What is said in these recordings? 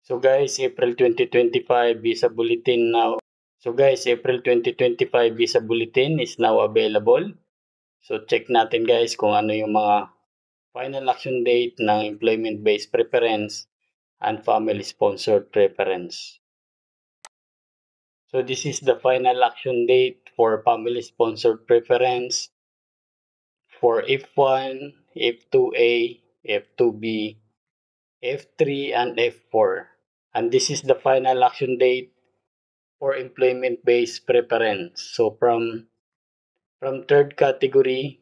So guys, April 2025 visa bulletin now. So guys, April 2025 visa bulletin is now available. So check natin guys kung ano yung mga final action date ng employment-based preference and family-sponsored preference. So this is the final action date for family-sponsored preference for F1, F2A, F2B, F3, and F4. And this is the final action date for employment-based preference. So from third category,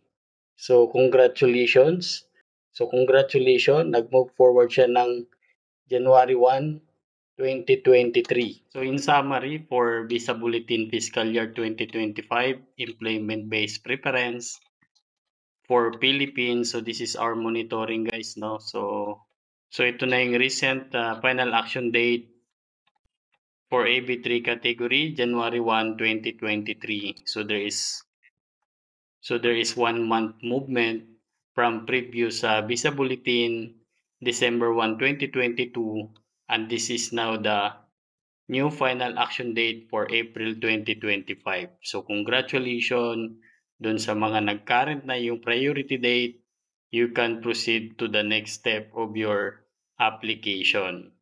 so congratulations. So congratulations, nag-move forward siya ng January 1, 2023. So in summary, for Visa Bulletin Fiscal Year 2025 Employment-Based Preference for Philippines, so this is our monitoring guys, no? So ito na yung recent final action date for AB3 category, January 1, 2023. So there is 1 month movement from previous Visa Bulletin, December 1, 2022, and this is now the new final action date for April 2025. So congratulations dun sa mga nag-current na yung priority date, you can proceed to the next step of your application.